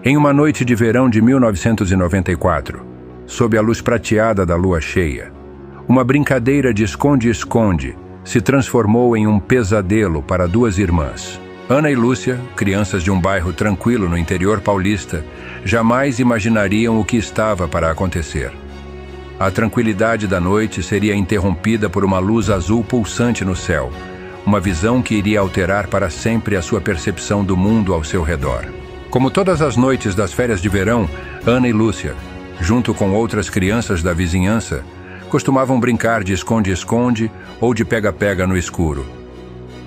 Em uma noite de verão de 1994, sob a luz prateada da lua cheia, uma brincadeira de esconde-esconde se transformou em um pesadelo para duas irmãs. Ana e Lúcia, crianças de um bairro tranquilo no interior paulista, jamais imaginariam o que estava para acontecer. A tranquilidade da noite seria interrompida por uma luz azul pulsante no céu, uma visão que iria alterar para sempre a sua percepção do mundo ao seu redor. Como todas as noites das férias de verão, Ana e Lúcia, junto com outras crianças da vizinhança, costumavam brincar de esconde-esconde ou de pega-pega no escuro.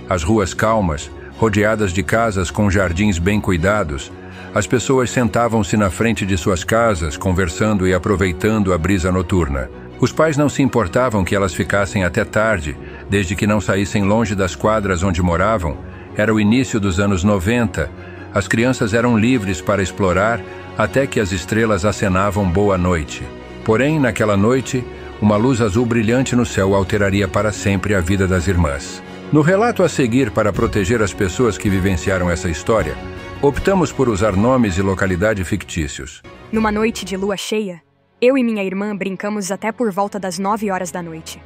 As ruas calmas, rodeadas de casas com jardins bem cuidados, as pessoas sentavam-se na frente de suas casas, conversando e aproveitando a brisa noturna. Os pais não se importavam que elas ficassem até tarde, desde que não saíssem longe das quadras onde moravam. Era o início dos anos 90, as crianças eram livres para explorar até que as estrelas acenavam boa noite. Porém, naquela noite, uma luz azul brilhante no céu alteraria para sempre a vida das irmãs. No relato a seguir, para proteger as pessoas que vivenciaram essa história, optamos por usar nomes e localidade fictícios. Numa noite de lua cheia, eu e minha irmã brincamos até por volta das 9 horas da noite.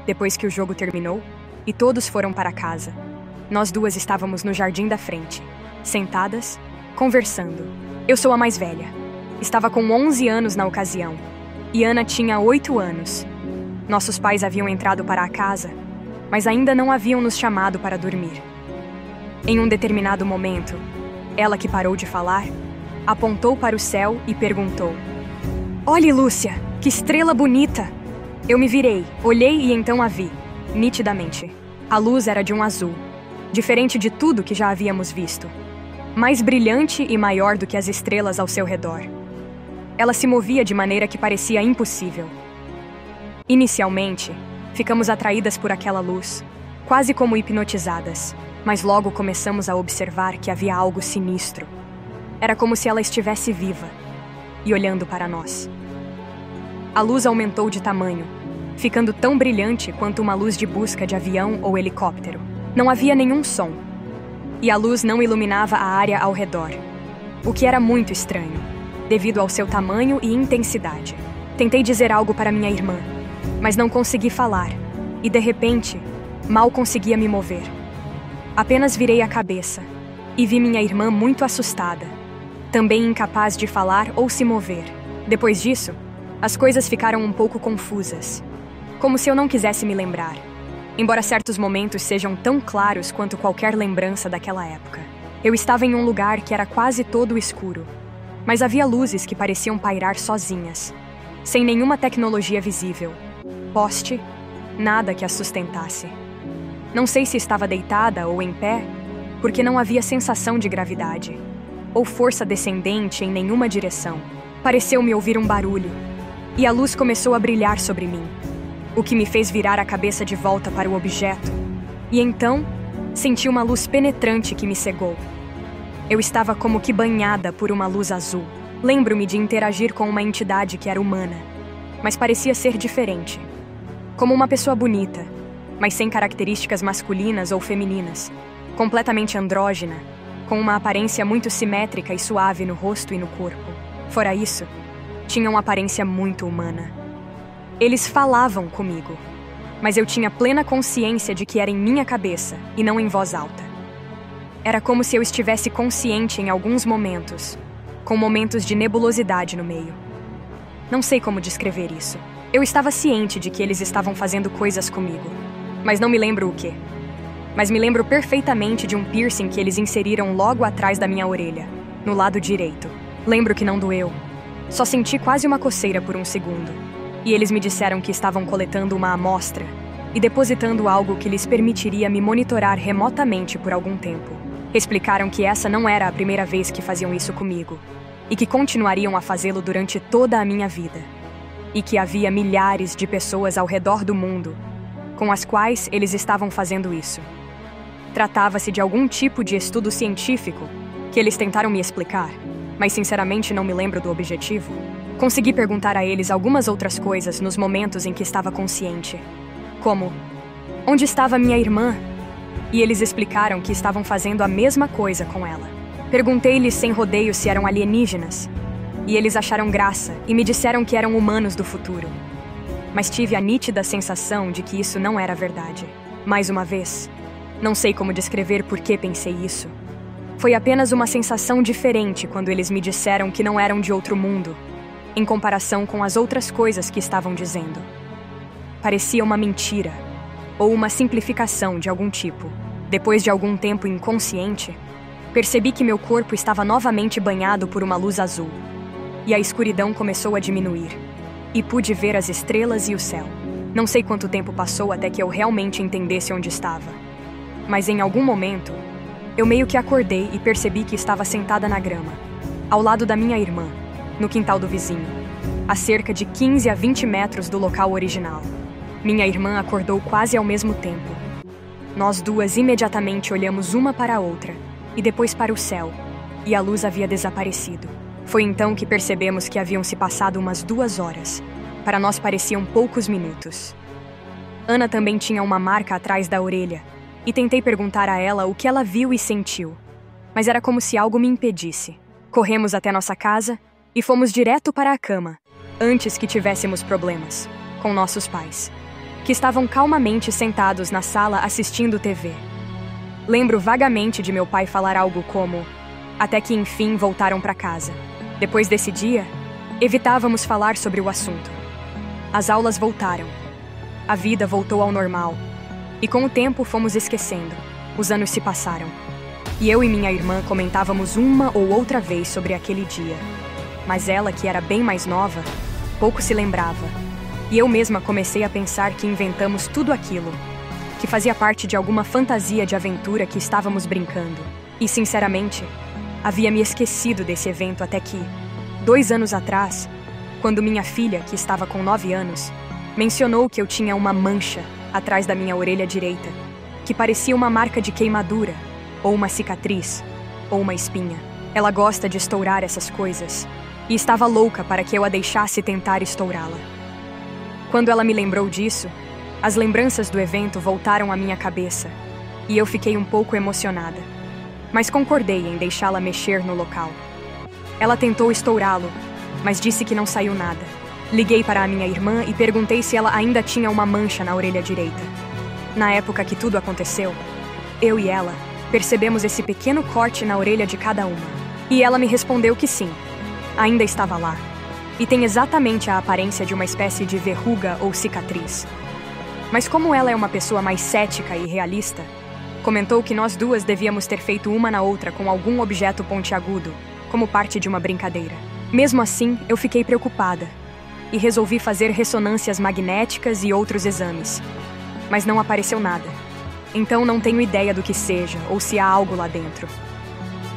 Depois que o jogo terminou e todos foram para casa, nós duas estávamos no jardim da frente, sentadas, conversando. Eu sou a mais velha. Estava com 11 anos na ocasião, e Ana tinha 8 anos. Nossos pais haviam entrado para a casa, mas ainda não haviam nos chamado para dormir. Em um determinado momento, ela, que parou de falar, apontou para o céu e perguntou: "Olhe, Lúcia, que estrela bonita!" Eu me virei, olhei e então a vi, nitidamente. A luz era de um azul, diferente de tudo que já havíamos visto. Mais brilhante e maior do que as estrelas ao seu redor. Ela se movia de maneira que parecia impossível. Inicialmente, ficamos atraídas por aquela luz, quase como hipnotizadas, mas logo começamos a observar que havia algo sinistro. Era como se ela estivesse viva e olhando para nós. A luz aumentou de tamanho, ficando tão brilhante quanto uma luz de busca de avião ou helicóptero. Não havia nenhum som, e a luz não iluminava a área ao redor, o que era muito estranho, devido ao seu tamanho e intensidade. Tentei dizer algo para minha irmã, mas não consegui falar, e de repente, mal conseguia me mover. Apenas virei a cabeça, e vi minha irmã muito assustada, também incapaz de falar ou se mover. Depois disso, as coisas ficaram um pouco confusas, como se eu não quisesse me lembrar, embora certos momentos sejam tão claros quanto qualquer lembrança daquela época. Eu estava em um lugar que era quase todo escuro, mas havia luzes que pareciam pairar sozinhas, sem nenhuma tecnologia visível, poste, nada que as sustentasse. Não sei se estava deitada ou em pé, porque não havia sensação de gravidade, ou força descendente em nenhuma direção. Pareceu-me ouvir um barulho, e a luz começou a brilhar sobre mim, o que me fez virar a cabeça de volta para o objeto, e então senti uma luz penetrante que me cegou. Eu estava como que banhada por uma luz azul. Lembro-me de interagir com uma entidade que era humana, mas parecia ser diferente. Como uma pessoa bonita, mas sem características masculinas ou femininas, completamente andrógena, com uma aparência muito simétrica e suave no rosto e no corpo. Fora isso, tinha uma aparência muito humana. Eles falavam comigo, mas eu tinha plena consciência de que era em minha cabeça e não em voz alta. Era como se eu estivesse consciente em alguns momentos, com momentos de nebulosidade no meio. Não sei como descrever isso. Eu estava ciente de que eles estavam fazendo coisas comigo, mas não me lembro o quê. Mas me lembro perfeitamente de um piercing que eles inseriram logo atrás da minha orelha, no lado direito. Lembro que não doeu. Só senti quase uma coceira por um segundo. E eles me disseram que estavam coletando uma amostra e depositando algo que lhes permitiria me monitorar remotamente por algum tempo. Explicaram que essa não era a primeira vez que faziam isso comigo, e que continuariam a fazê-lo durante toda a minha vida. E que havia milhares de pessoas ao redor do mundo com as quais eles estavam fazendo isso. Tratava-se de algum tipo de estudo científico que eles tentaram me explicar, mas sinceramente não me lembro do objetivo. Consegui perguntar a eles algumas outras coisas nos momentos em que estava consciente, como: onde estava minha irmã? E eles explicaram que estavam fazendo a mesma coisa com ela. Perguntei-lhes sem rodeio se eram alienígenas, e eles acharam graça e me disseram que eram humanos do futuro. Mas tive a nítida sensação de que isso não era verdade. Mais uma vez, não sei como descrever por que pensei isso. Foi apenas uma sensação diferente quando eles me disseram que não eram de outro mundo, em comparação com as outras coisas que estavam dizendo. Parecia uma mentira, ou uma simplificação de algum tipo. Depois de algum tempo inconsciente, percebi que meu corpo estava novamente banhado por uma luz azul, e a escuridão começou a diminuir, e pude ver as estrelas e o céu. Não sei quanto tempo passou até que eu realmente entendesse onde estava, mas em algum momento, eu meio que acordei e percebi que estava sentada na grama, ao lado da minha irmã, no quintal do vizinho, a cerca de 15 a 20 metros do local original. Minha irmã acordou quase ao mesmo tempo. Nós duas imediatamente olhamos uma para a outra, e depois para o céu, e a luz havia desaparecido. Foi então que percebemos que haviam se passado umas 2 horas. Para nós pareciam poucos minutos. Ana também tinha uma marca atrás da orelha, e tentei perguntar a ela o que ela viu e sentiu, mas era como se algo me impedisse. Corremos até nossa casa e fomos direto para a cama, antes que tivéssemos problemas, com nossos pais, que estavam calmamente sentados na sala assistindo TV. Lembro vagamente de meu pai falar algo como: até que enfim voltaram para casa. Depois desse dia, evitávamos falar sobre o assunto. As aulas voltaram. A vida voltou ao normal. E com o tempo fomos esquecendo. Os anos se passaram. E eu e minha irmã comentávamos uma ou outra vez sobre aquele dia. Mas ela, que era bem mais nova, pouco se lembrava. E eu mesma comecei a pensar que inventamos tudo aquilo, que fazia parte de alguma fantasia de aventura que estávamos brincando. E, sinceramente, havia me esquecido desse evento até que, 2 anos atrás, quando minha filha, que estava com 9 anos, mencionou que eu tinha uma mancha atrás da minha orelha direita, que parecia uma marca de queimadura, ou uma cicatriz, ou uma espinha. Ela gosta de estourar essas coisas, e estava louca para que eu a deixasse tentar estourá-la. Quando ela me lembrou disso, as lembranças do evento voltaram à minha cabeça, e eu fiquei um pouco emocionada, mas concordei em deixá-la mexer no local. Ela tentou estourá-lo, mas disse que não saiu nada. Liguei para a minha irmã e perguntei se ela ainda tinha uma mancha na orelha direita. Na época que tudo aconteceu, eu e ela percebemos esse pequeno corte na orelha de cada uma. E ela me respondeu que sim, ainda estava lá. E tem exatamente a aparência de uma espécie de verruga ou cicatriz. Mas como ela é uma pessoa mais cética e realista, comentou que nós duas devíamos ter feito uma na outra com algum objeto pontiagudo, como parte de uma brincadeira. Mesmo assim, eu fiquei preocupada e resolvi fazer ressonâncias magnéticas e outros exames. Mas não apareceu nada. Então não tenho ideia do que seja ou se há algo lá dentro.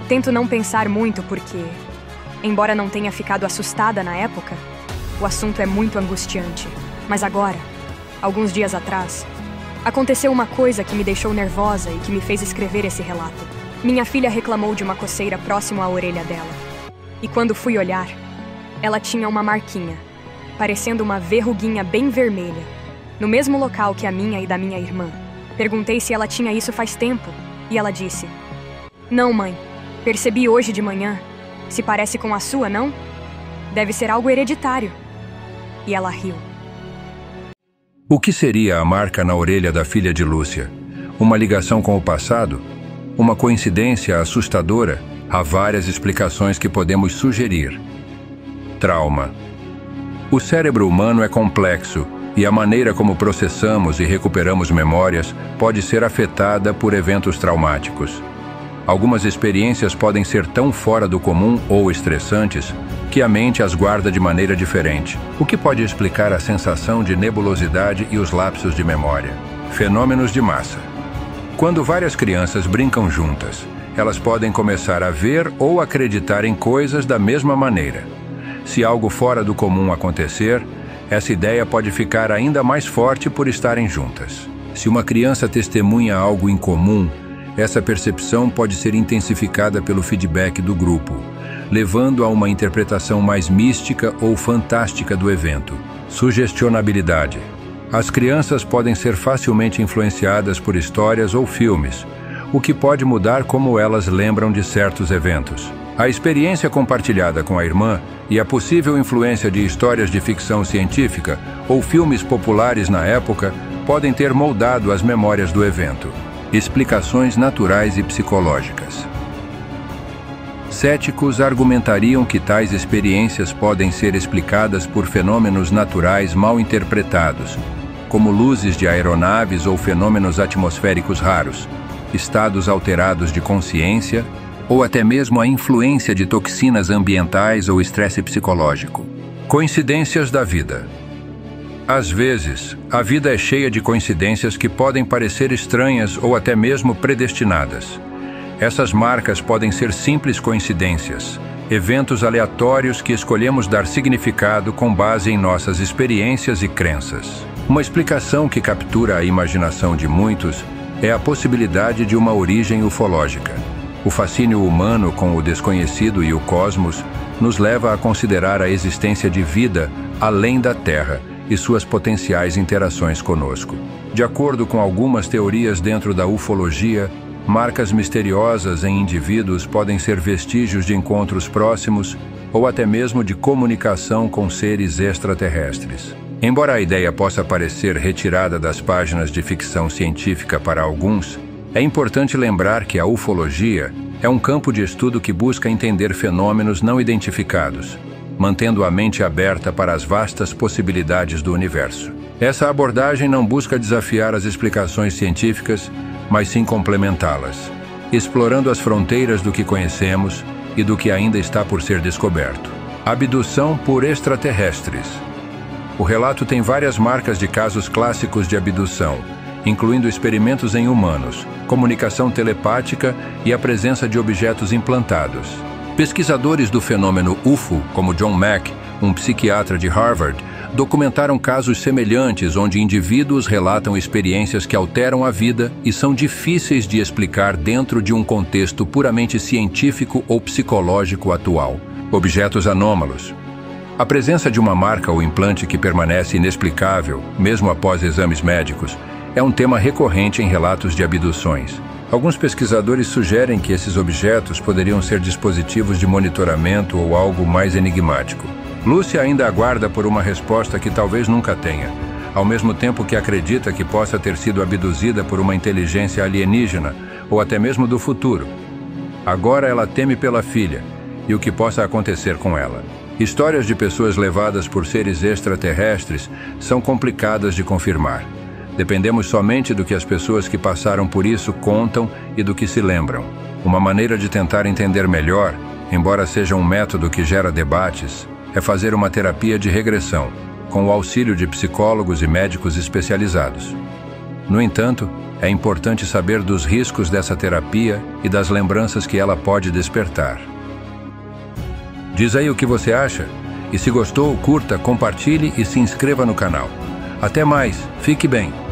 Tento não pensar muito porque, embora não tenha ficado assustada na época, o assunto é muito angustiante. Mas agora, alguns dias atrás, aconteceu uma coisa que me deixou nervosa e que me fez escrever esse relato. Minha filha reclamou de uma coceira próximo à orelha dela. E quando fui olhar, ela tinha uma marquinha, parecendo uma verruguinha bem vermelha, no mesmo local que a minha e da minha irmã. Perguntei se ela tinha isso faz tempo, e ela disse: "Não, mãe, percebi hoje de manhã. Se parece com a sua, não? Deve ser algo hereditário." E ela riu. O que seria a marca na orelha da filha de Lúcia? Uma ligação com o passado? Uma coincidência assustadora? Há várias explicações que podemos sugerir. Trauma. O cérebro humano é complexo e a maneira como processamos e recuperamos memórias pode ser afetada por eventos traumáticos. Algumas experiências podem ser tão fora do comum ou estressantes que a mente as guarda de maneira diferente, o que pode explicar a sensação de nebulosidade e os lapsos de memória. Fenômenos de massa. Quando várias crianças brincam juntas, elas podem começar a ver ou acreditar em coisas da mesma maneira. Se algo fora do comum acontecer, essa ideia pode ficar ainda mais forte por estarem juntas. Se uma criança testemunha algo incomum, essa percepção pode ser intensificada pelo feedback do grupo, levando a uma interpretação mais mística ou fantástica do evento. Sugestionabilidade. As crianças podem ser facilmente influenciadas por histórias ou filmes, o que pode mudar como elas lembram de certos eventos. A experiência compartilhada com a irmã e a possível influência de histórias de ficção científica ou filmes populares na época podem ter moldado as memórias do evento. Explicações naturais e psicológicas. Céticos argumentariam que tais experiências podem ser explicadas por fenômenos naturais mal interpretados, como luzes de aeronaves ou fenômenos atmosféricos raros, estados alterados de consciência ou até mesmo a influência de toxinas ambientais ou estresse psicológico. Coincidências da vida. Às vezes, a vida é cheia de coincidências que podem parecer estranhas ou até mesmo predestinadas. Essas marcas podem ser simples coincidências, eventos aleatórios que escolhemos dar significado com base em nossas experiências e crenças. Uma explicação que captura a imaginação de muitos é a possibilidade de uma origem ufológica. O fascínio humano com o desconhecido e o cosmos nos leva a considerar a existência de vida além da Terra e suas potenciais interações conosco. De acordo com algumas teorias dentro da ufologia, marcas misteriosas em indivíduos podem ser vestígios de encontros próximos ou até mesmo de comunicação com seres extraterrestres. Embora a ideia possa parecer retirada das páginas de ficção científica para alguns, é importante lembrar que a ufologia é um campo de estudo que busca entender fenômenos não identificados, mantendo a mente aberta para as vastas possibilidades do universo. Essa abordagem não busca desafiar as explicações científicas, mas sim complementá-las, explorando as fronteiras do que conhecemos e do que ainda está por ser descoberto. Abdução por extraterrestres. O relato tem várias marcas de casos clássicos de abdução, incluindo experimentos em humanos, comunicação telepática e a presença de objetos implantados. Pesquisadores do fenômeno UFO, como John Mack, um psiquiatra de Harvard, documentaram casos semelhantes onde indivíduos relatam experiências que alteram a vida e são difíceis de explicar dentro de um contexto puramente científico ou psicológico atual. Objetos anômalos. A presença de uma marca ou implante que permanece inexplicável, mesmo após exames médicos, é um tema recorrente em relatos de abduções. Alguns pesquisadores sugerem que esses objetos poderiam ser dispositivos de monitoramento ou algo mais enigmático. Lucy ainda aguarda por uma resposta que talvez nunca tenha, ao mesmo tempo que acredita que possa ter sido abduzida por uma inteligência alienígena ou até mesmo do futuro. Agora ela teme pela filha e o que possa acontecer com ela. Histórias de pessoas levadas por seres extraterrestres são complicadas de confirmar. Dependemos somente do que as pessoas que passaram por isso contam e do que se lembram. Uma maneira de tentar entender melhor, embora seja um método que gera debates, é fazer uma terapia de regressão, com o auxílio de psicólogos e médicos especializados. No entanto, é importante saber dos riscos dessa terapia e das lembranças que ela pode despertar. Diz aí o que você acha, e se gostou, curta, compartilhe e se inscreva no canal. Até mais, fique bem!